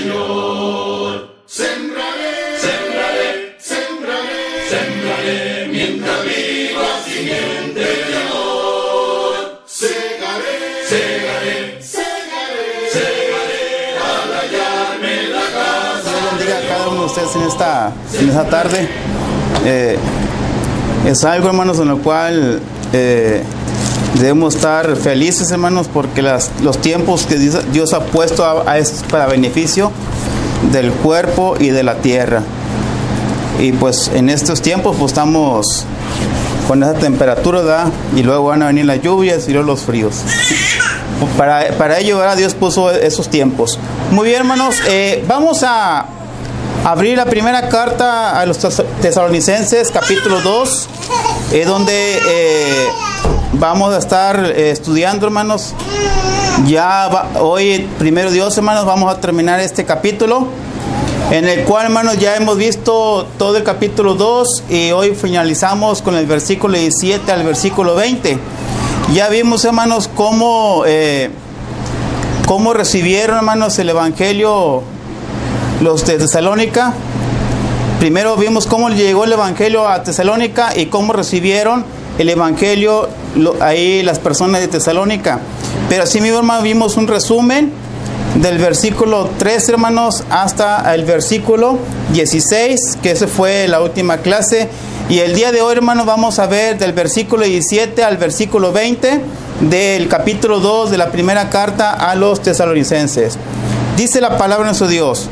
Señor. Sembraré, sembraré, sembraré, sembraré mientras viva simiente de amor. Segaré, segaré, segaré, segaré al hallarme la casa. Dios bendiga a cada uno de ustedes en esta tarde. Es algo, hermanos, en lo cual debemos estar felices, hermanos, porque los tiempos que Dios ha puesto es para beneficio del cuerpo y de la tierra. Y pues en estos tiempos pues estamos con esa temperatura, ¿verdad? Y luego van a venir las lluvias y luego los fríos. Para ello, ¿verdad? Dios puso esos tiempos. Muy bien, hermanos, vamos a abrir la primera carta a los tesalonicenses, capítulo 2, donde vamos a estar estudiando, hermanos. Hoy, primero Dios, hermanos, vamos a terminar este capítulo, en el cual, hermanos, ya hemos visto todo el capítulo 2 y hoy finalizamos con el versículo 17 al versículo 20. Ya vimos, hermanos, cómo recibieron, hermanos, el evangelio los de Tesalónica. Primero vimos cómo llegó el evangelio a Tesalónica y cómo recibieron el evangelio ahí las personas de Tesalónica. Pero así mismo, hermanos, vimos un resumen del versículo 3, hermanos, hasta el versículo 16, que esa fue la última clase. Y el día de hoy, hermanos, vamos a ver del versículo 17 al versículo 20 del capítulo 2 de la primera carta a los tesalonicenses. Dice la palabra de nuestro Dios: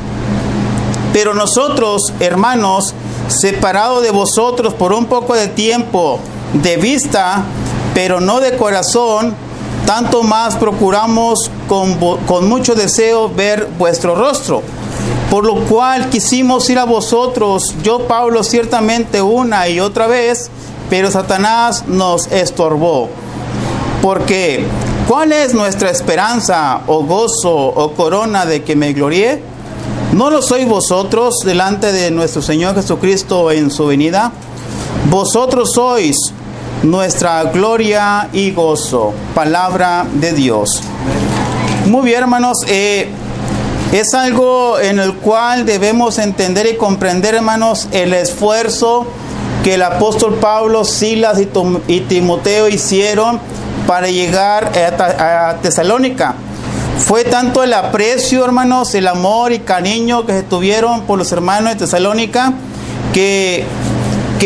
pero nosotros, hermanos, separados de vosotros por un poco de tiempo, de vista, pero no de corazón, tanto más procuramos con mucho deseo ver vuestro rostro. Por lo cual quisimos ir a vosotros, yo Pablo ciertamente una y otra vez, pero Satanás nos estorbó. Porque, ¿cuál es nuestra esperanza, o gozo, o corona de que me glorié? ¿No lo sois vosotros delante de nuestro Señor Jesucristo en su venida? Vosotros sois nuestra gloria y gozo. Palabra de Dios. Muy bien, hermanos, es algo en el cual debemos entender y comprender, hermanos, el esfuerzo que el apóstol Pablo, Silas y Timoteo hicieron para llegar a Tesalónica. Fue tanto el aprecio, hermanos, el amor y cariño que se tuvieron por los hermanos de Tesalónica, que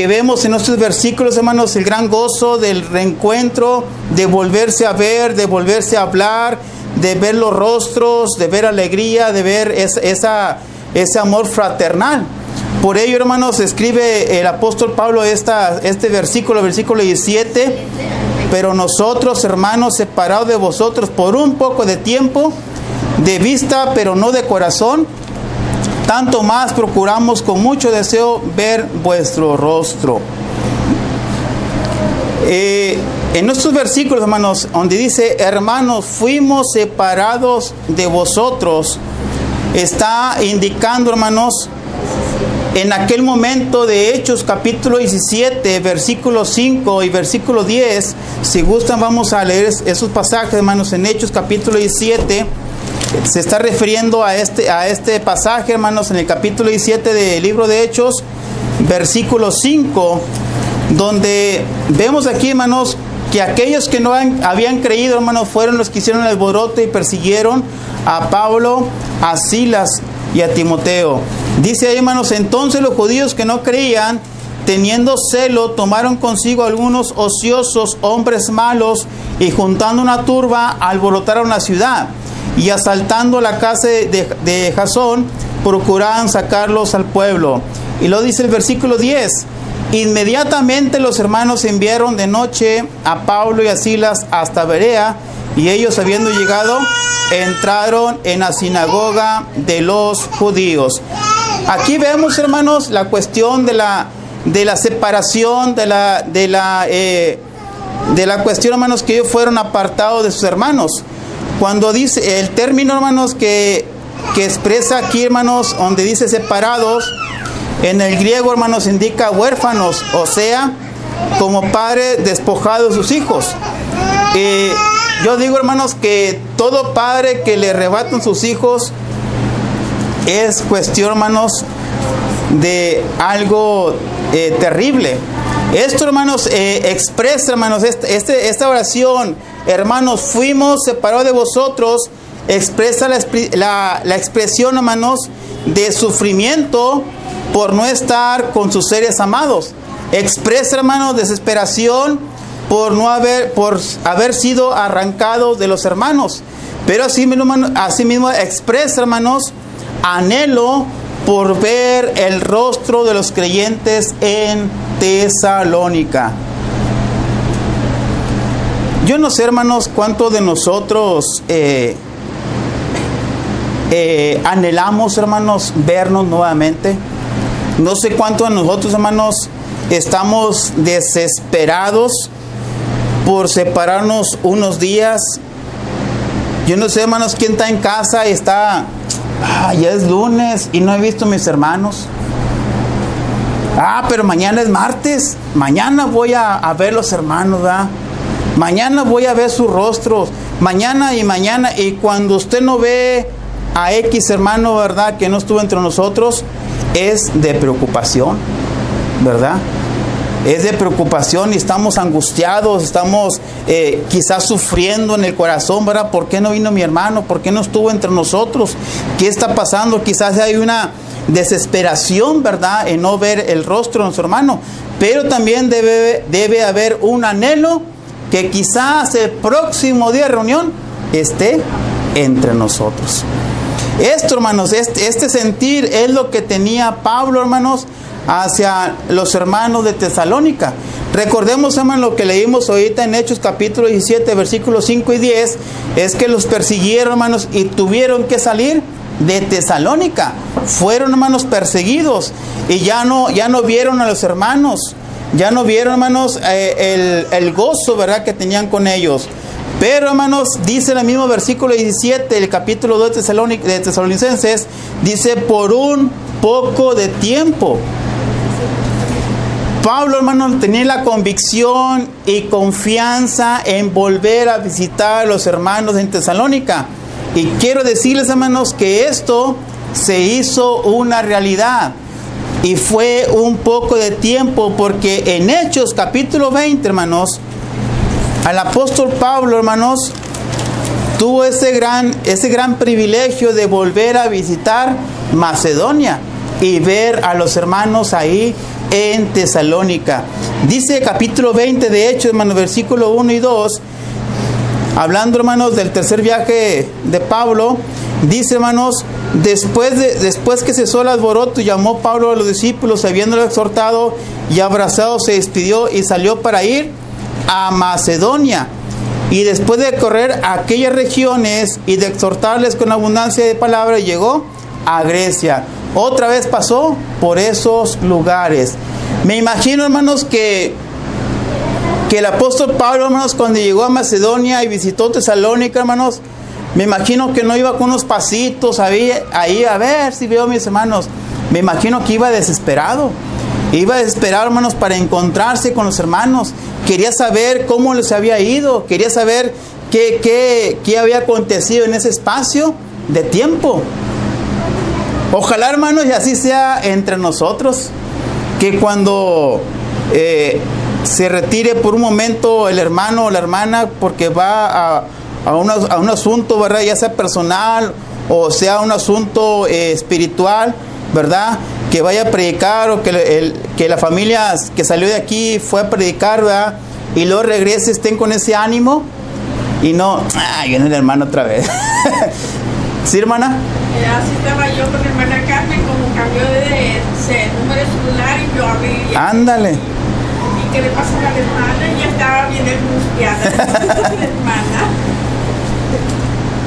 vemos en estos versículos, hermanos, el gran gozo del reencuentro, de volverse a ver, de volverse a hablar, de ver los rostros, de ver alegría, de ver ese amor fraternal. Por ello, hermanos, escribe el apóstol Pablo este versículo 17: pero nosotros, hermanos, separados de vosotros por un poco de tiempo, de vista, pero no de corazón, tanto más procuramos con mucho deseo ver vuestro rostro. En estos versículos, hermanos, donde dice, hermanos, fuimos separados de vosotros, está indicando, hermanos, en aquel momento de Hechos capítulo 17, versículo 5 y versículo 10, si gustan vamos a leer esos pasajes, hermanos, en Hechos capítulo 17, se está refiriendo a este pasaje, hermanos, en el capítulo 17 del libro de Hechos, versículo 5, donde vemos aquí, hermanos, que aquellos que no habían creído, hermanos, fueron los que hicieron el alboroto y persiguieron a Pablo, a Silas y a Timoteo. Dice ahí, hermanos, entonces los judíos que no creían, teniendo celo, tomaron consigo algunos ociosos hombres malos y juntando una turba, alborotaron la ciudad y asaltando la casa de Jasón, procuraban sacarlos al pueblo. Y lo dice el versículo 10. Inmediatamente los hermanos enviaron de noche a Pablo y a Silas hasta Berea, y ellos, habiendo llegado, entraron en la sinagoga de los judíos. Aquí vemos, hermanos, la cuestión de la separación, de la cuestión, hermanos, que ellos fueron apartados de sus hermanos. Cuando dice el término, hermanos, que expresa aquí, hermanos, donde dice separados, en el griego, hermanos, indica huérfanos, o sea, como padre despojado de sus hijos. Yo digo, hermanos, que todo padre que le arrebatan sus hijos es cuestión, hermanos, de algo terrible. Esto, hermanos, expresa, hermanos, esta oración, hermanos, fuimos separados de vosotros, expresa la expresión, hermanos, de sufrimiento por no estar con sus seres amados. Expresa, hermanos, desesperación por haber sido arrancados de los hermanos. Pero asimismo expresa, hermanos, anhelo por ver el rostro de los creyentes en Tesalónica. Yo no sé, hermanos, cuánto de nosotros anhelamos, hermanos, vernos nuevamente. No sé cuánto de nosotros, hermanos, estamos desesperados por separarnos unos días. Yo no sé, hermanos, quién está en casa y está, ya es lunes y no he visto a mis hermanos. Pero mañana es martes, mañana voy a ver los hermanos, ¿verdad? Mañana voy a ver sus rostros, mañana, y cuando usted no ve a X hermano, ¿verdad?, que no estuvo entre nosotros, es de preocupación, ¿verdad? Es de preocupación y estamos angustiados, estamos quizás sufriendo en el corazón, ¿verdad? ¿Por qué no vino mi hermano? ¿Por qué no estuvo entre nosotros? ¿Qué está pasando? Quizás hay una desesperación, ¿verdad?, en no ver el rostro de nuestro hermano. Pero también debe haber un anhelo que quizás el próximo día de reunión esté entre nosotros. Esto, hermanos, este sentir es lo que tenía Pablo, hermanos, hacia los hermanos de Tesalónica. Recordemos, hermanos, lo que leímos ahorita en Hechos capítulo 17, versículos 5 y 10, es que los persiguieron, hermanos, y tuvieron que salir de Tesalónica. Fueron, hermanos, perseguidos y ya no vieron a los hermanos, ya no vieron, hermanos, el gozo, ¿verdad?, que tenían con ellos. Pero, hermanos, dice en el mismo versículo 17, el capítulo 2 de Tesalonicenses, dice, por un poco de tiempo. Pablo, hermanos, tenía la convicción y confianza en volver a visitar a los hermanos en Tesalónica. Y quiero decirles, hermanos, que esto se hizo una realidad. Y fue un poco de tiempo, porque en Hechos capítulo 20, hermanos, al apóstol Pablo, hermanos, tuvo ese gran privilegio de volver a visitar Macedonia y ver a los hermanos ahí en Tesalónica. Dice capítulo 20 de Hechos, hermanos, versículo 1 y 2, hablando, hermanos, del tercer viaje de Pablo, dice, hermanos, después que cesó el alboroto, llamó Pablo a los discípulos, habiéndolos exhortado y abrazado, se despidió y salió para ir a Macedonia. Y después de correr a aquellas regiones y de exhortarles con abundancia de palabra, llegó a Grecia. Otra vez pasó por esos lugares. Me imagino, hermanos, que el apóstol Pablo, hermanos, cuando llegó a Macedonia y visitó Tesalónica, hermanos, me imagino que no iba con unos pasitos ahí a ver si veo a mis hermanos. Me imagino que iba desesperado. Iba desesperado, hermanos, para encontrarse con los hermanos. Quería saber cómo les había ido. Quería saber qué había acontecido en ese espacio de tiempo. Ojalá, hermanos, y así sea entre nosotros. Que cuando se retire por un momento el hermano o la hermana porque va a un asunto, ¿verdad?, ya sea personal o sea un asunto espiritual, ¿verdad?, que vaya a predicar, o que la familia que salió de aquí fue a predicar, ¿verdad?, y luego regrese, estén con ese ánimo y no, viene el hermano otra vez. ¿Sí, hermana? Así estaba yo con la hermana Carmen, como cambió de número de celular y yo abrí. Ándale. ¿Y qué le pasa a la hermana? Ya estaba bien angustiada la hermana.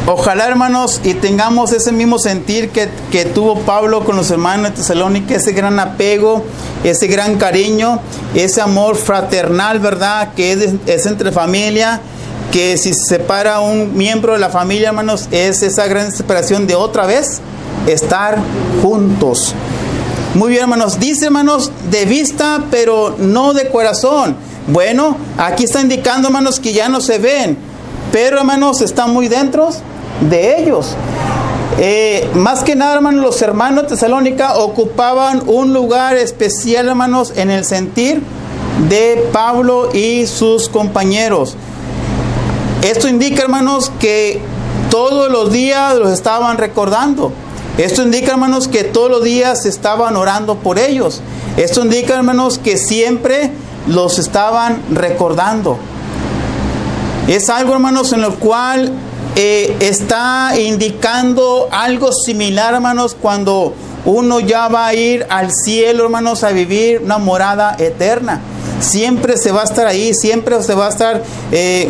Ojalá, hermanos, y tengamos ese mismo sentir que tuvo Pablo con los hermanos de Tesalónica, ese gran apego, ese gran cariño, ese amor fraternal, ¿verdad?, que es entre familia, que si se separa un miembro de la familia, hermanos, es esa gran separación de otra vez estar juntos. Muy bien, hermanos, dice, hermanos, de vista, pero no de corazón. Bueno, aquí está indicando, hermanos, que ya no se ven, pero, hermanos, están muy dentro de ellos. Más que nada, hermanos, los hermanos de Tesalónica ocupaban un lugar especial, hermanos, en el sentir de Pablo y sus compañeros. Esto indica, hermanos, que todos los días los estaban recordando. Esto indica, hermanos, que todos los días estaban orando por ellos. Esto indica, hermanos, que siempre los estaban recordando. Es algo, hermanos, en lo cual está indicando algo similar, hermanos, cuando uno ya va a ir al cielo, hermanos, a vivir una morada eterna. Siempre se va a estar ahí, siempre se va a estar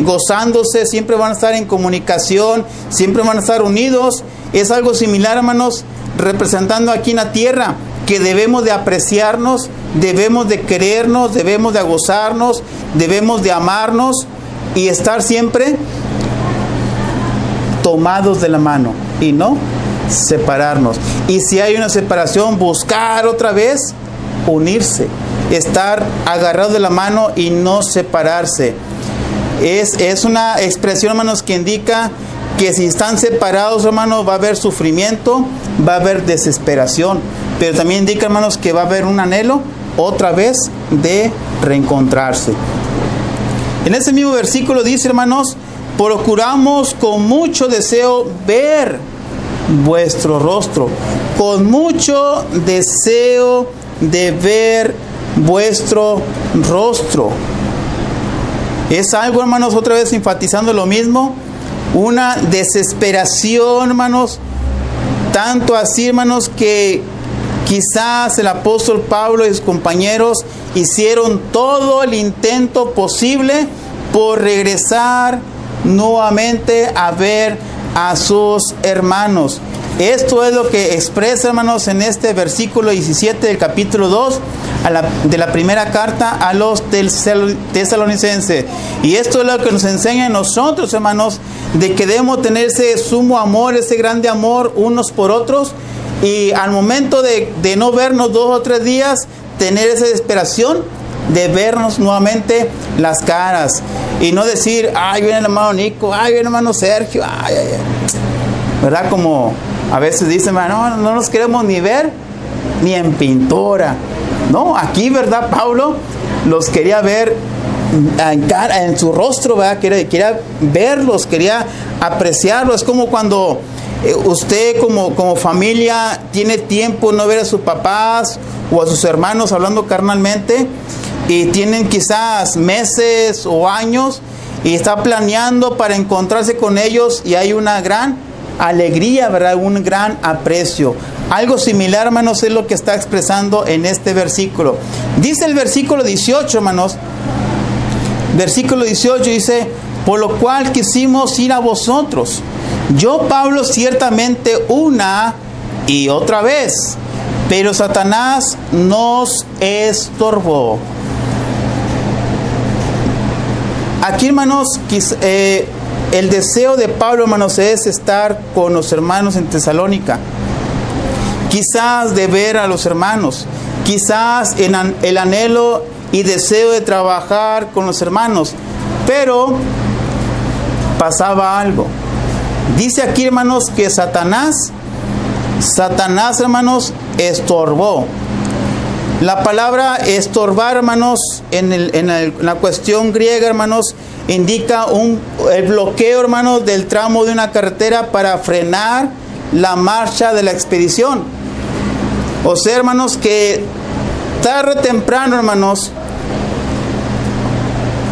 gozándose, siempre van a estar en comunicación, siempre van a estar unidos. Es algo similar, hermanos, representando aquí en la tierra, que debemos de apreciarnos, debemos de querernos, debemos de gozarnos, debemos de amarnos y estar siempre tomados de la mano y no separarnos. Y si hay una separación, buscar otra vez unirse, estar agarrados de la mano y no separarse. Es una expresión, hermanos, que indica que si están separados, hermanos, va a haber sufrimiento, va a haber desesperación, pero también indica, hermanos, que va a haber un anhelo otra vez de reencontrarse. En ese mismo versículo dice, hermanos, procuramos con mucho deseo ver vuestro rostro, con mucho deseo de ver vuestro rostro. Es algo, hermanos, otra vez enfatizando lo mismo, una desesperación, hermanos, tanto así, hermanos, que quizás el apóstol Pablo y sus compañeros hicieron todo el intento posible por regresar nuevamente a ver a sus hermanos. Esto es lo que expresa, hermanos, en este versículo 17 del capítulo 2 de la primera carta a los tesalonicenses. Y esto es lo que nos enseña a nosotros, hermanos, de que debemos tener ese sumo amor, ese grande amor unos por otros. Y al momento de no vernos 2 o 3 días, tener esa desesperación de vernos nuevamente las caras. Y no decir, ay, viene el hermano Nico, ay, viene el hermano Sergio, ay, ay, ay. ¿Verdad? Como a veces dicen, no nos queremos ni ver ni en pintura. No, aquí, ¿verdad? Pablo los quería ver en su rostro, ¿verdad? Quería verlos, quería apreciarlos. Es como cuando usted como familia tiene tiempo no ver a sus papás o a sus hermanos hablando carnalmente, y tienen quizás meses o años y está planeando para encontrarse con ellos, y hay una gran alegría, ¿verdad? Un gran aprecio. Algo similar, hermanos, es lo que está expresando en este versículo. Dice el versículo 18, hermanos. Versículo 18 dice, por lo cual quisimos ir a vosotros. Yo, Pablo, ciertamente una y otra vez, pero Satanás nos estorbó. Aquí, hermanos, el deseo de Pablo, hermanos, es estar con los hermanos en Tesalónica. Quizás de ver a los hermanos, quizás en el anhelo y deseo de trabajar con los hermanos, pero pasaba algo. Dice aquí, hermanos, que Satanás, hermanos, estorbó. La palabra estorbar, hermanos, en la cuestión griega, hermanos, indica el bloqueo, hermanos, del tramo de una carretera para frenar la marcha de la expedición. O sea, hermanos, que tarde o temprano, hermanos,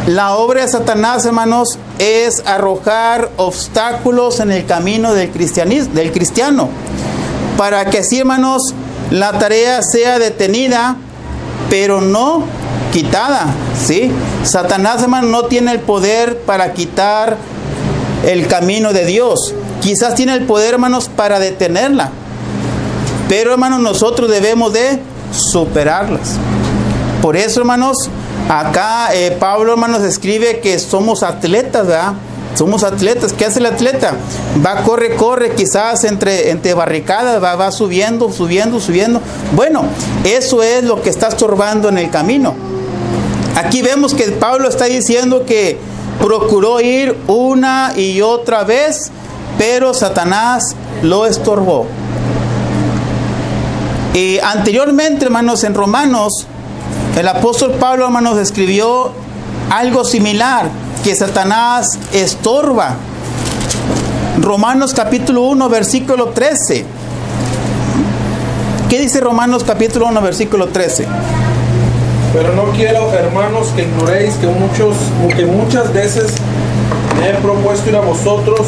la obra de Satanás, hermanos, es arrojar obstáculos en el camino del cristiano, para que así, hermanos, la tarea sea detenida, pero no quitada, ¿sí? Satanás, hermanos, no tiene el poder para quitar el camino de Dios. Quizás tiene el poder, hermanos, para detenerla, pero, hermanos, nosotros debemos de superarlas. Por eso, hermanos, acá Pablo, hermanos, escribe que somos atletas, ¿verdad? Somos atletas. ¿Qué hace el atleta? Va, corre, quizás entre barricadas, va subiendo. Bueno, eso es lo que está estorbando en el camino. Aquí vemos que Pablo está diciendo que procuró ir una y otra vez, pero Satanás lo estorbó. Y anteriormente, hermanos, en Romanos, el apóstol Pablo, hermanos, escribió algo similar, que Satanás estorba. Romanos capítulo 1, versículo 13. ¿Qué dice Romanos capítulo 1, versículo 13? Pero no quiero, hermanos, que ignoréis que muchas veces me he propuesto ir a vosotros,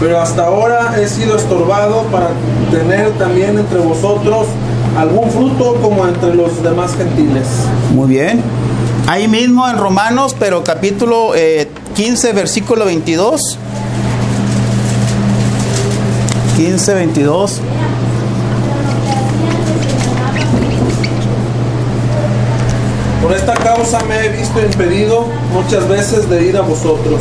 pero hasta ahora he sido estorbado para tener también entre vosotros algún fruto como entre los demás gentiles. Muy bien. Ahí mismo en Romanos, pero capítulo 15, versículo 22. 15, 22. Por esta causa me he visto impedido muchas veces de ir a vosotros.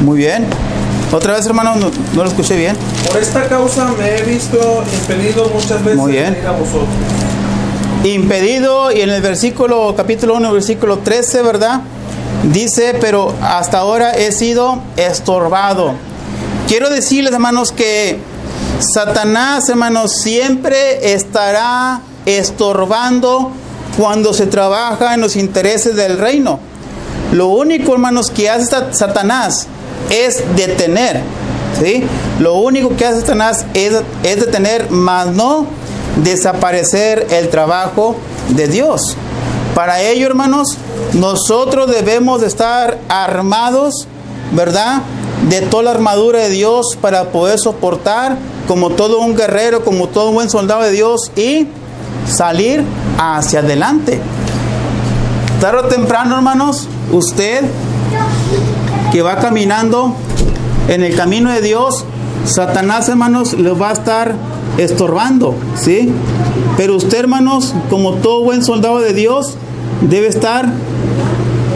Muy bien. Otra vez, hermano, no lo escuché bien. Por esta causa me he visto impedido muchas veces de ir a vosotros. Impedido, y en el versículo, capítulo 1, versículo 13, ¿verdad? Dice, pero hasta ahora he sido estorbado. Quiero decirles, hermanos, que Satanás, hermanos, siempre estará estorbando cuando se trabaja en los intereses del reino. Lo único, hermanos, que hace Satanás es detener, ¿sí? Lo único que hace Satanás es detener, mas no desaparecer el trabajo de Dios. Para ello, hermanos, nosotros debemos de estar armados, ¿verdad?, de toda la armadura de Dios para poder soportar como todo un guerrero, como todo un buen soldado de Dios, y salir hacia adelante. Tarde o temprano, hermanos, usted que va caminando en el camino de Dios, Satanás, hermanos, le va a estar estorbando, ¿sí? Pero usted, hermanos, como todo buen soldado de Dios, debe estar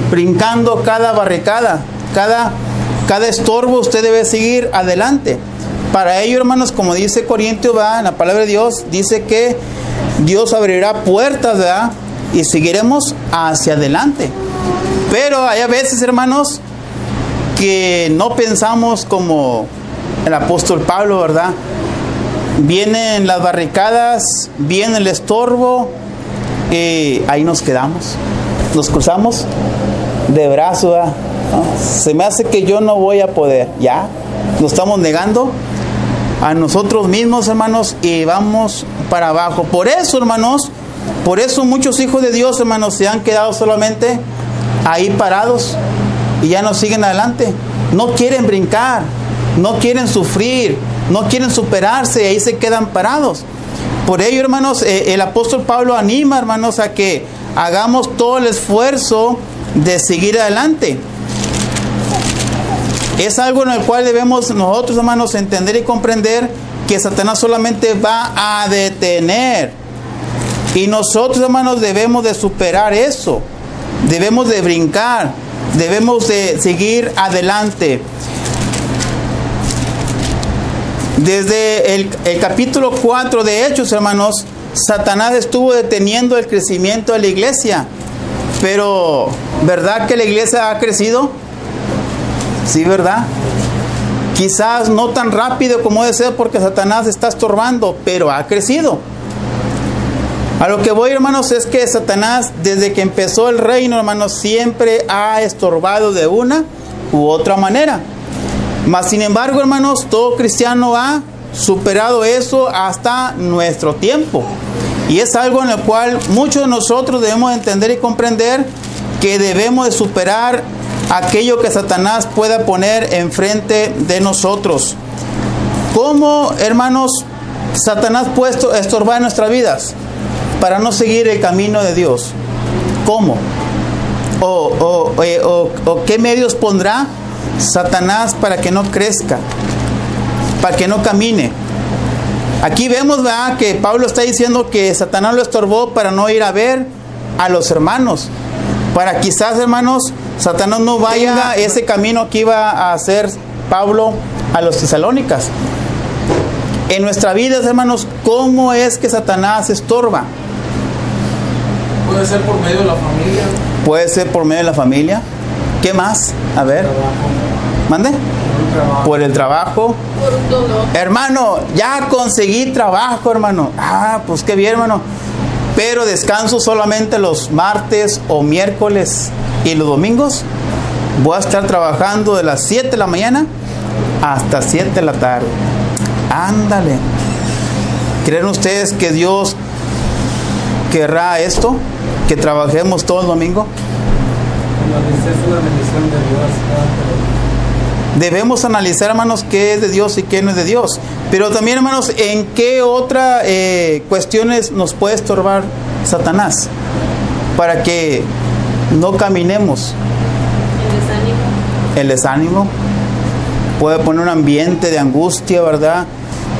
brincando cada barricada, cada estorbo. Usted debe seguir adelante. Para ello, hermanos, como dice Corintios, ¿verdad?, en la palabra de Dios, dice que Dios abrirá puertas, ¿verdad?, y seguiremos hacia adelante. Pero hay a veces, hermanos, que no pensamos como el apóstol Pablo, ¿verdad? Vienen las barricadas, viene el estorbo, y ahí nos quedamos, nos cruzamos de brazo, ¿verdad? ¿No? Se me hace que yo no voy a poder, ya nos estamos negando a nosotros mismos, hermanos, y vamos para abajo. Por eso, hermanos, por eso muchos hijos de Dios, hermanos, se han quedado solamente ahí parados y ya no siguen adelante. No quieren brincar, no quieren sufrir, no quieren superarse, y ahí se quedan parados. Por ello, hermanos, el apóstol Pablo anima, hermanos, a que hagamos todo el esfuerzo de seguir adelante. Es algo en el cual debemos nosotros, hermanos, entender y comprender que Satanás solamente va a detener. Y nosotros, hermanos, debemos de superar eso. Debemos de brincar. Debemos de seguir adelante. Desde el capítulo 4 de Hechos, hermanos, Satanás estuvo deteniendo el crecimiento de la iglesia. Pero, ¿verdad que la iglesia ha crecido? Sí, ¿verdad? Quizás no tan rápido como debe ser porque Satanás está estorbando, pero ha crecido. A lo que voy, hermanos, es que Satanás, desde que empezó el reino, hermanos, siempre ha estorbado de una u otra manera. Mas, sin embargo, hermanos, todo cristiano ha superado eso hasta nuestro tiempo. Y es algo en el cual muchos de nosotros debemos entender y comprender que debemos de superar aquello que Satanás pueda poner enfrente de nosotros. ¿Cómo, hermanos, Satanás puede estorbar en nuestras vidas para no seguir el camino de Dios? ¿Cómo? ¿O qué medios pondrá Satanás para que no crezca, para que no camine? Aquí vemos, ¿verdad?, que Pablo está diciendo que Satanás lo estorbó para no ir a ver a los hermanos. Para quizás, hermanos, Satanás no vaya ese camino que iba a hacer Pablo a los tesalónicas. En nuestra vida, hermanos, ¿cómo es que Satanás estorba? Puede ser por medio de la familia. Puede ser por medio de la familia. ¿Qué más? A ver. ¿Mande? El por el trabajo. Por un dolor. Hermano, ya conseguí trabajo, hermano. Ah, pues qué bien, hermano. Pero descanso solamente los martes o miércoles y los domingos. Voy a estar trabajando de las 7 de la mañana hasta 7 de la tarde. Ándale. ¿Creen ustedes que Dios querrá esto? Que trabajemos todo el domingo. Es una bendición de Dios. Debemos analizar, hermanos, qué es de Dios y qué no es de Dios. Pero también, hermanos, en qué otras cuestiones nos puede estorbar Satanás para que no caminemos. El desánimo. Puede poner un ambiente de angustia, ¿verdad?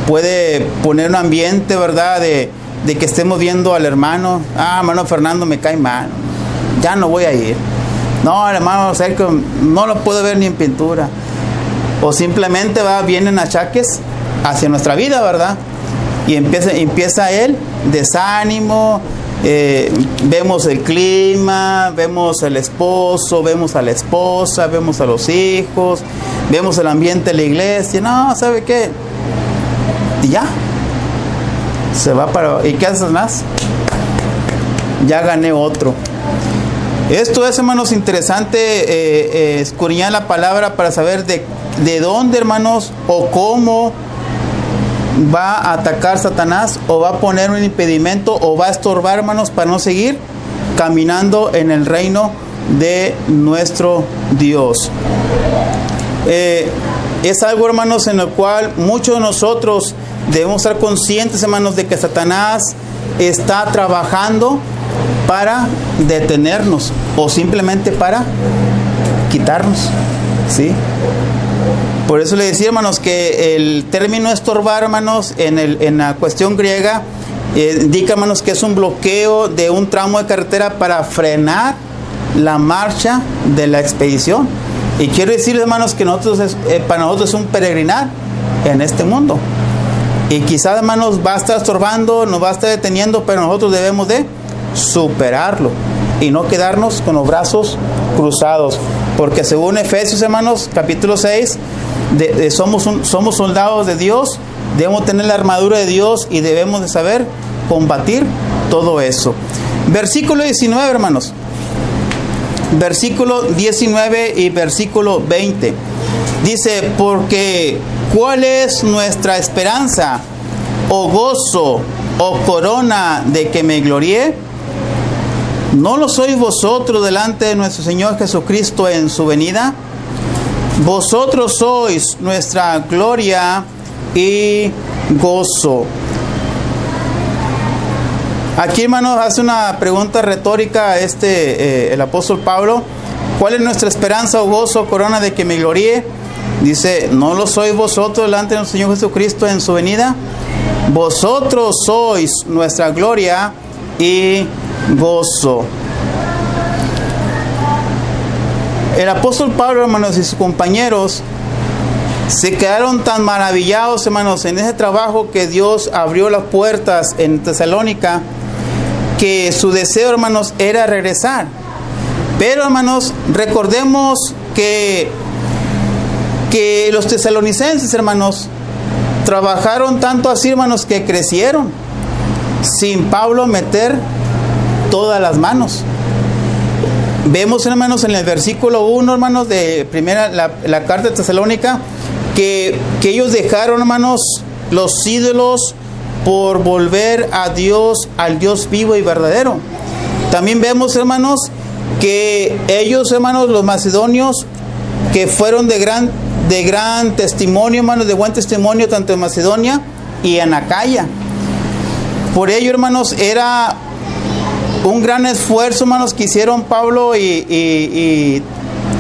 Puede poner un ambiente, ¿verdad? De que estemos viendo al hermano. Ah, hermano Fernando me cae mal. Ya no voy a ir. No, hermano Sergio, no lo puedo ver ni en pintura. O simplemente vienen achaques hacia nuestra vida, ¿verdad? Y empieza el desánimo. Vemos el clima, vemos el esposo, vemos a la esposa, vemos a los hijos, vemos el ambiente de la iglesia. No, ¿sabe qué? Y ya. Se va para... ¿Y qué haces más? Ya gané otro. Esto es, hermanos, interesante escudriñar la palabra para saber de dónde, hermanos, o cómo va a atacar Satanás, o va a poner un impedimento, o va a estorbar, hermanos, para no seguir caminando en el reino de nuestro Dios. Es algo, hermanos, en el cual muchos de nosotros debemos estar conscientes, hermanos, de que Satanás está trabajando para detenernos o simplemente para quitarnos, ¿sí? Por eso le decía, hermanos, que el término estorbar, hermanos, en la cuestión griega, indica, hermanos, que es un bloqueo de un tramo de carretera para frenar la marcha de la expedición. Y quiero decir, hermanos, que para nosotros es un peregrinar en este mundo. Y quizás, hermanos, va a estar estorbando, nos va a estar deteniendo, pero nosotros debemos de superarlo y no quedarnos con los brazos cruzados, porque según Efesios, hermanos, capítulo 6, somos soldados de Dios, debemos tener la armadura de Dios y debemos de saber combatir todo eso. Versículo 19, hermanos, versículo 19 y versículo 20 dice: porque ¿cuál es nuestra esperanza, o gozo, o corona de que me glorié? ¿No lo sois vosotros delante de nuestro Señor Jesucristo en su venida? Vosotros sois nuestra gloria y gozo. Aquí, hermanos, hace una pregunta retórica el apóstol Pablo. ¿Cuál es nuestra esperanza, o gozo, o corona de que me gloríe? Dice: ¿no lo sois vosotros delante de nuestro Señor Jesucristo en su venida? Vosotros sois nuestra gloria y gozo. El apóstol Pablo, hermanos, y sus compañeros se quedaron tan maravillados, hermanos, en ese trabajo que Dios abrió las puertas en Tesalónica, que su deseo, hermanos, era regresar. Pero, hermanos, recordemos que los tesalonicenses, hermanos, trabajaron tanto así, hermanos, que crecieron sin Pablo meter todas las manos. Vemos, hermanos, en el versículo 1, hermanos, de la carta de Tesalónica, que ellos dejaron, hermanos, los ídolos por volver a Dios, al Dios vivo y verdadero. También vemos, hermanos, que ellos, hermanos, los macedonios, que fueron de gran testimonio, hermanos, de buen testimonio, tanto en Macedonia y en Acaya. Por ello, hermanos, era un gran esfuerzo, hermanos, que hicieron Pablo y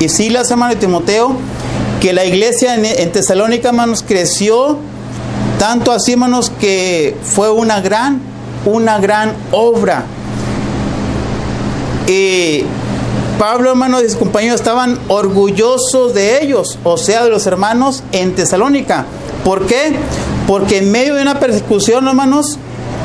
Silas, hermano, y Timoteo, que la iglesia en Tesalónica, hermanos, creció tanto así, hermanos, que fue una gran obra. Y Pablo, hermanos, y sus compañeros estaban orgullosos de ellos, o sea, de los hermanos en Tesalónica. ¿Por qué? Porque en medio de una persecución, hermanos,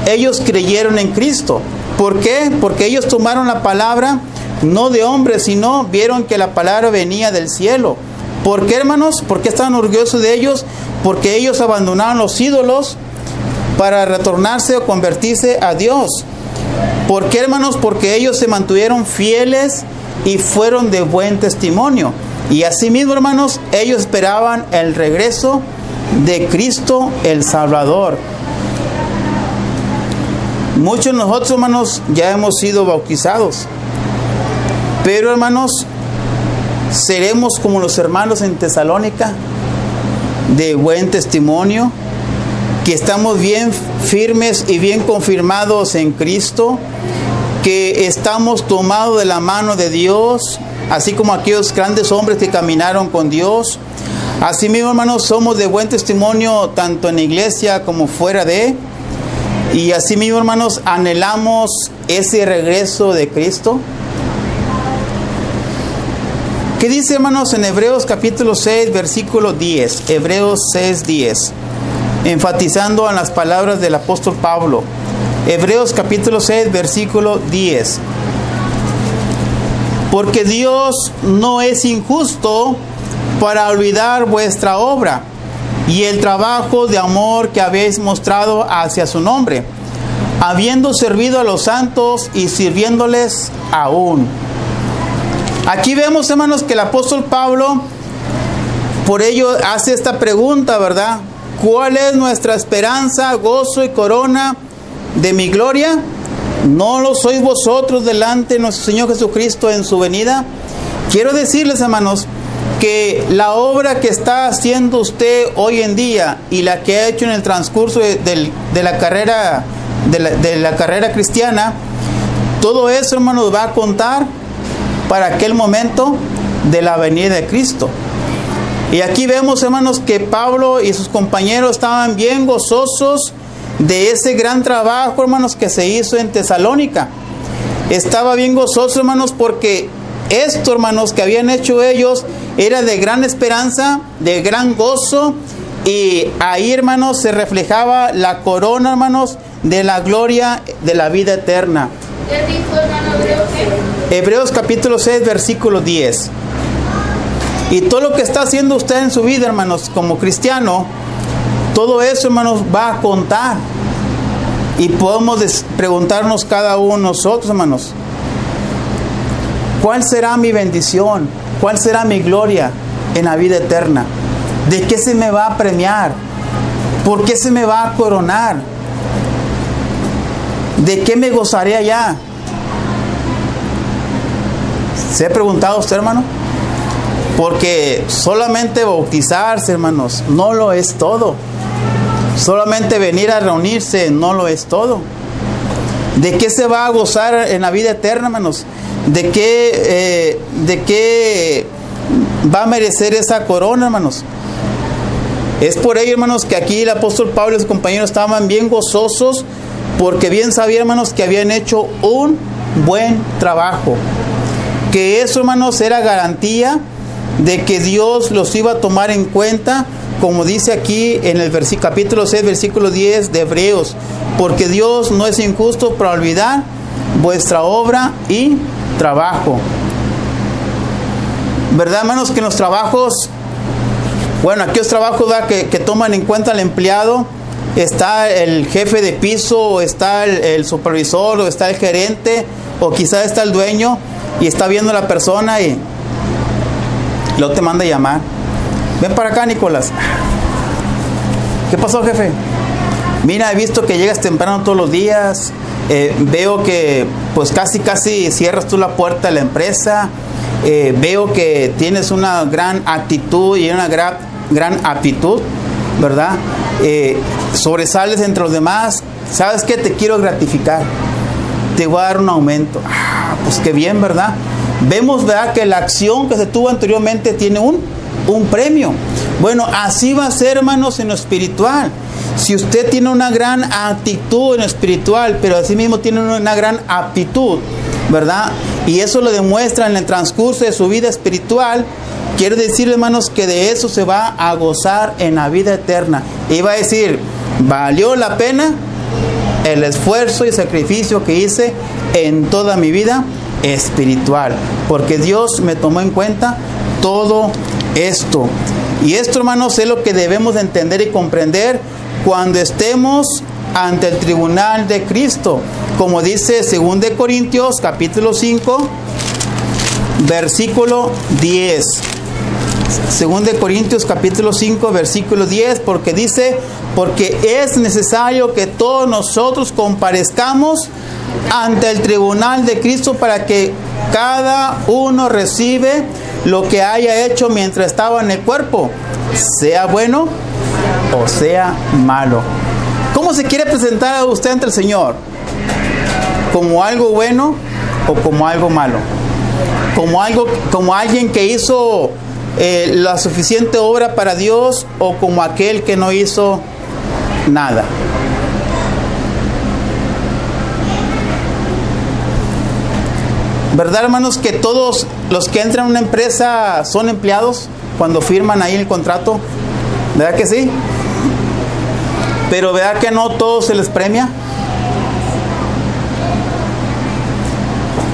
ellos creyeron en Cristo. ¿Por qué? Porque ellos tomaron la palabra no de hombres, sino vieron que la palabra venía del cielo. ¿Por qué, hermanos? ¿Por qué estaban orgullosos de ellos? Porque ellos abandonaron los ídolos para retornarse o convertirse a Dios. ¿Por qué, hermanos? Porque ellos se mantuvieron fieles y fueron de buen testimonio. Y asimismo, hermanos, ellos esperaban el regreso de Cristo el Salvador. Muchos de nosotros, hermanos, ya hemos sido bautizados. Pero, hermanos, seremos como los hermanos en Tesalónica, de buen testimonio, que estamos bien firmes y bien confirmados en Cristo, que estamos tomados de la mano de Dios, así como aquellos grandes hombres que caminaron con Dios. Asimismo, hermanos, somos de buen testimonio tanto en la iglesia como fuera de. Y asimismo, hermanos, anhelamos ese regreso de Cristo. ¿Qué dice, hermanos, en Hebreos capítulo 6, versículo 10? Hebreos 6, 10. Enfatizando en las palabras del apóstol Pablo. Hebreos capítulo 6, versículo 10. Porque Dios no es injusto para olvidar vuestra obra y el trabajo de amor que habéis mostrado hacia su nombre, habiendo servido a los santos y sirviéndoles aún. Aquí vemos, hermanos, que el apóstol Pablo, por ello hace esta pregunta, ¿verdad? ¿Cuál es nuestra esperanza, gozo y corona de mi gloria? ¿No lo sois vosotros delante de nuestro Señor Jesucristo en su venida? Quiero decirles, hermanos, que la obra que está haciendo usted hoy en día y la que ha hecho en el transcurso de la carrera cristiana, todo eso, hermanos, va a contar para aquel momento de la venida de Cristo. Y aquí vemos, hermanos, que Pablo y sus compañeros estaban bien gozosos de ese gran trabajo, hermanos, que se hizo en Tesalónica. Estaba bien gozoso, hermanos, porque esto, hermanos, que habían hecho ellos era de gran esperanza, de gran gozo, y ahí, hermanos, se reflejaba la corona, hermanos, de la gloria de la vida eterna. ¿Qué dijo, hermano Hebreos? Hebreos capítulo 6, versículo 10. Y todo lo que está haciendo usted en su vida, hermanos, como cristiano, todo eso, hermanos, va a contar. Y podemos preguntarnos cada uno de nosotros, hermanos, ¿cuál será mi bendición? ¿Cuál será mi gloria en la vida eterna? ¿De qué se me va a premiar? ¿Por qué se me va a coronar? ¿De qué me gozaré allá? ¿Se ha preguntado usted, hermano? Porque solamente bautizarse, hermanos, no lo es todo. Solamente venir a reunirse no lo es todo. ¿De qué se va a gozar en la vida eterna, hermanos? ¿De qué va a merecer esa corona, hermanos? Es por ello, hermanos, que aquí el apóstol Pablo y sus compañeros estaban bien gozosos, porque bien sabían, hermanos, que habían hecho un buen trabajo. Que eso, hermanos, era garantía de que Dios los iba a tomar en cuenta, como dice aquí en el capítulo 6, versículo 10 de Hebreos. Porque Dios no es injusto para olvidar vuestra obra y trabajo. ¿Verdad, hermanos, que en los trabajos, bueno, aquellos trabajos, ¿verdad?, que toman en cuenta al empleado, está el jefe de piso, o está el supervisor, o está el gerente, o quizás está el dueño, y está viendo a la persona y luego te manda a llamar. Ven para acá, Nicolás. ¿Qué pasó, jefe? Mira, he visto que llegas temprano todos los días. Veo que pues casi cierras tú la puerta de la empresa. Veo que tienes una gran actitud y una gran aptitud, ¿verdad? Sobresales entre los demás. ¿Sabes qué? Te quiero gratificar. Te voy a dar un aumento. Pues qué bien, ¿verdad? Vemos, ¿verdad?, que la acción que se tuvo anteriormente tiene un premio. Bueno, así va a ser, hermanos, en lo espiritual. Si usted tiene una gran actitud en lo espiritual, pero así mismo tiene una gran aptitud, ¿verdad?, y eso lo demuestra en el transcurso de su vida espiritual, quiere decir, hermanos, que de eso se va a gozar en la vida eterna. Y va a decir, ¿valió la pena el esfuerzo y sacrificio que hice en toda mi vida espiritual? Porque Dios me tomó en cuenta todo esto. Y esto, hermanos, es lo que debemos entender y comprender cuando estemos ante el tribunal de Cristo. Como dice 2 Corintios capítulo 5, versículo 10. 2 Corintios capítulo 5, versículo 10, porque dice: porque es necesario que todos nosotros comparezcamos ante el tribunal de Cristo para que cada uno recibe lo que haya hecho mientras estaba en el cuerpo, sea bueno o sea malo. ¿Cómo se quiere presentar a usted ante el Señor? ¿Como algo bueno o como algo malo? ¿Como alguien que hizo la suficiente obra para Dios o como aquel que no hizo nada? ¿Verdad, hermanos, que todos los que entran a una empresa son empleados cuando firman ahí el contrato? ¿Verdad que sí? Pero ¿verdad que no todos se les premia?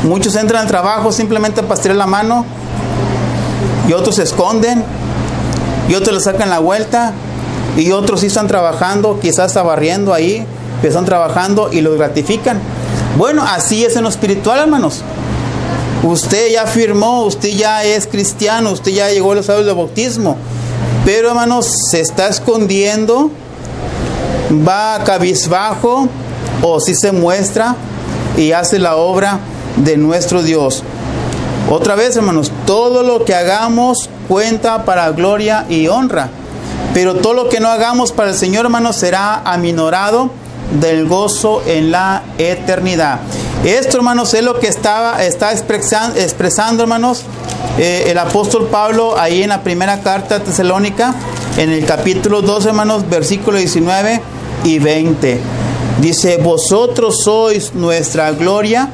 Muchos entran al trabajo simplemente para estirar la mano, y otros se esconden, y otros le sacan la vuelta, y otros sí están trabajando, quizás está barriendo ahí, pero están trabajando y los gratifican. Bueno, así es en lo espiritual, hermanos. Usted ya firmó, usted ya es cristiano, usted ya llegó a los años de bautismo, pero, hermanos, se está escondiendo, va cabizbajo, o si se muestra y hace la obra de nuestro Dios. Otra vez, hermanos, todo lo que hagamos cuenta para gloria y honra, pero todo lo que no hagamos para el Señor, hermanos, será aminorado del gozo en la eternidad. Esto, hermanos, es lo que está expresando, hermanos, el apóstol Pablo ahí en la primera carta a Tesalónica, en el capítulo 2, hermanos, versículos 19 y 20. Dice: vosotros sois nuestra gloria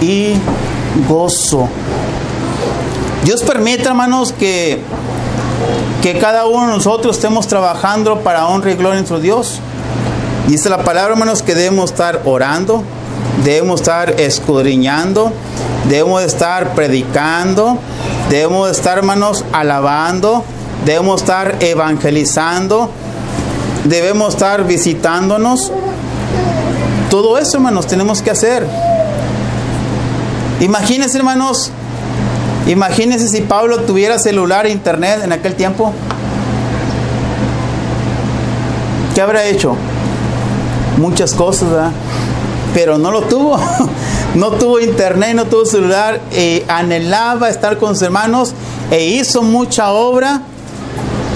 y gozo. Dios permite, hermanos, que cada uno de nosotros estemos trabajando para honra y gloria de nuestro Dios. Dice la palabra, hermanos, que debemos estar orando, debemos estar escudriñando, debemos estar predicando, debemos estar, hermanos, alabando, debemos estar evangelizando, debemos estar visitándonos. Todo eso, hermanos, tenemos que hacer. Imagínense, hermanos, imagínense si Pablo tuviera celular e internet en aquel tiempo. ¿Qué habrá hecho? Muchas cosas, ¿verdad? Pero no lo tuvo. No tuvo internet, no tuvo celular, anhelaba estar con sus hermanos e hizo mucha obra,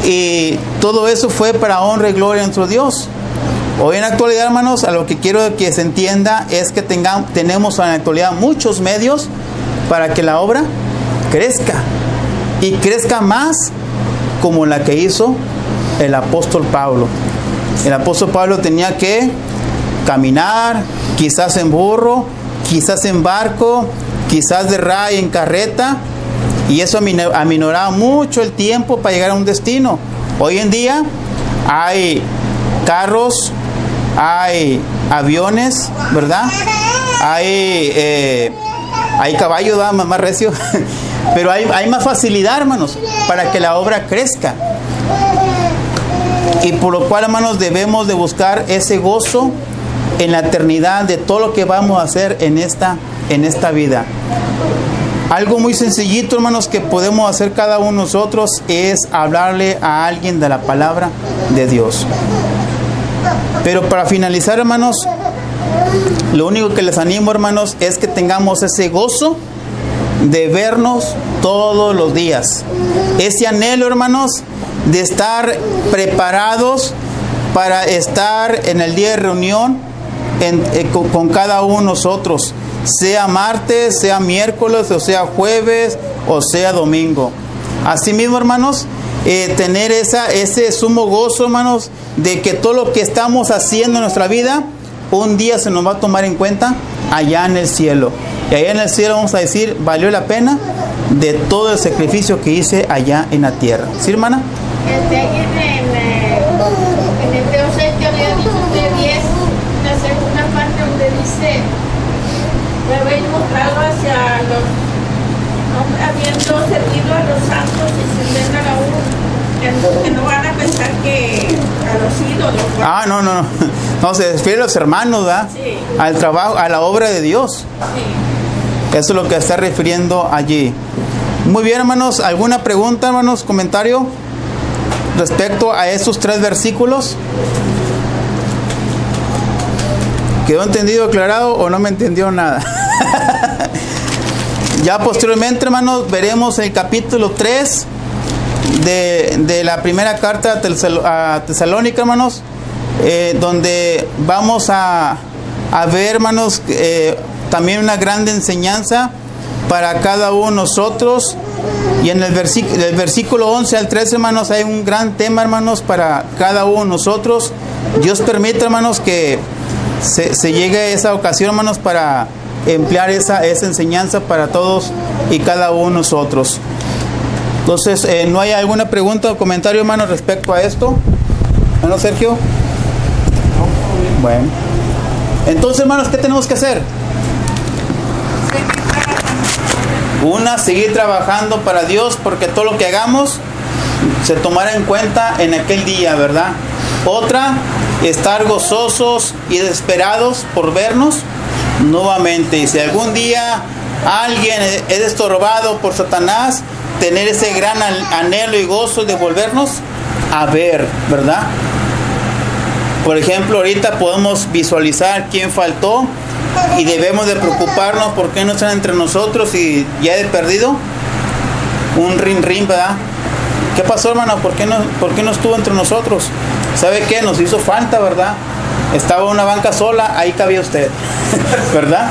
y todo eso fue para honra y gloria de nuestro Dios. Hoy en la actualidad, hermanos, a lo que quiero que se entienda es que tenemos en la actualidad muchos medios para que la obra crezca, y crezca más como la que hizo el apóstol Pablo. El apóstol Pablo tenía que caminar, quizás en burro, quizás en barco, quizás de ray en carreta, y eso aminoraba mucho el tiempo para llegar a un destino. Hoy en día hay carros, hay aviones, ¿verdad? Hay caballos, ¿verdad? Más recio. Pero hay más facilidad, hermanos, para que la obra crezca. Y por lo cual, hermanos, debemos de buscar ese gozo en la eternidad de todo lo que vamos a hacer en esta vida. Algo muy sencillito, hermanos, que podemos hacer cada uno de nosotros es hablarle a alguien de la palabra de Dios. Pero para finalizar, hermanos, lo único que les animo, hermanos, es que tengamos ese gozo de vernos todos los días. Ese anhelo, hermanos, de estar preparados para estar en el día de reunión con cada uno de nosotros, sea martes, sea miércoles, o sea jueves, o sea domingo. Asimismo, hermanos, tener ese sumo gozo, hermanos, de que todo lo que estamos haciendo en nuestra vida, un día se nos va a tomar en cuenta allá en el cielo. Y allá en el cielo vamos a decir: valió la pena de todo el sacrificio que hice allá en la tierra. ¿Sí, hermana? En Hebreos 6 que había dicho usted 10, la segunda parte donde dice: me habéis mostrado hacia no habiendo servido a los santos y sirviendo a uno, que no van a pensar que a los ídolos. Ah, no, no, no. No, se refiere a los hermanos, ¿verdad? Sí. Al trabajo, a la obra de Dios. Sí. Eso es lo que está refiriendo allí. Muy bien, hermanos. ¿Alguna pregunta, hermanos? ¿Comentario respecto a estos 3 versículos? ¿Quedó entendido, aclarado o no me entendió nada? Ya posteriormente, hermanos, veremos el capítulo 3 de la primera carta a Tesalónica, hermanos, donde vamos a ver, hermanos, también una gran enseñanza para cada uno de nosotros. Y en el versículo 11 al 13, hermanos, hay un gran tema, hermanos, para cada uno de nosotros. Dios permite, hermanos, que se llegue a esa ocasión, hermanos, para emplear esa enseñanza para todos y cada uno de nosotros. Entonces, ¿no hay alguna pregunta o comentario, hermano, respecto a esto? ¿Hermano Sergio? Bueno. Entonces, hermanos, ¿qué tenemos que hacer? Seguir trabajando para Dios, porque todo lo que hagamos se tomará en cuenta en aquel día, ¿verdad? Otra, estar gozosos y desesperados por vernos nuevamente. Y si algún día alguien es estorbado por Satanás, tener ese gran anhelo y gozo de volvernos a ver, ¿verdad? Por ejemplo, ahorita podemos visualizar quién faltó y debemos de preocuparnos por qué no están entre nosotros y ya he perdido un rin, ¿verdad? ¿Qué pasó, hermano? ¿Por qué no estuvo entre nosotros? ¿Sabe qué? Nos hizo falta, ¿verdad? Estaba una banca sola, ahí cabía usted, ¿verdad?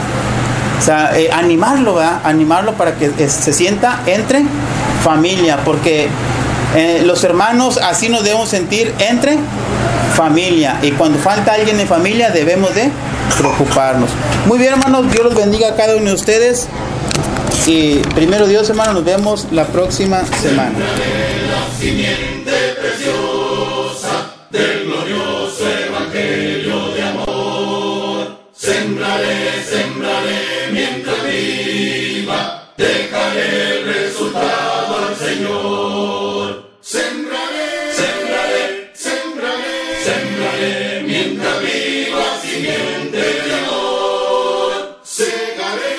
O sea, animarlo, ¿verdad? Animarlo para que se sienta entre familia, porque los hermanos así nos debemos sentir entre familia, y cuando falta alguien en familia debemos de preocuparnos. Muy bien, hermanos, Dios los bendiga a cada uno de ustedes y primero Dios, hermanos, nos vemos la próxima semana. La simiente preciosa del glorioso evangelio de amor. Sembraré mientras viva, dejaré el resultado al Señor. Sembraré mientras viva simiente de amor. Segaré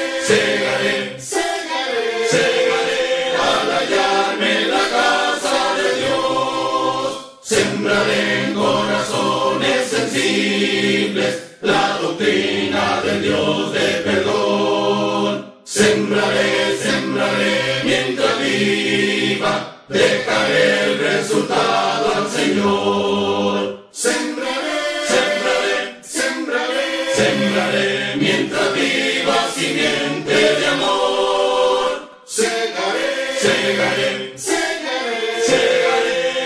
al hallarme en la casa de Dios. Sembraré en corazones sensibles la doctrina del Dios de perdón. Sembraré mientras viva, dejaré el resultado al Señor. Sembraré mientras viva simiente de amor. Segaré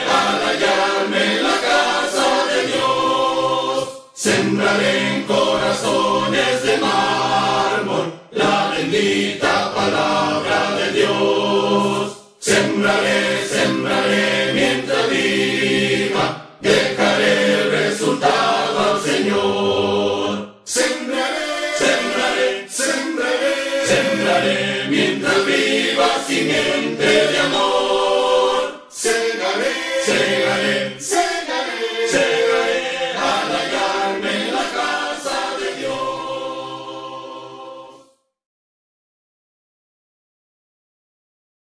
al hallarme en la casa de Dios. Sembraré en corazones de mármol la bendita palabra de Dios. Sembraré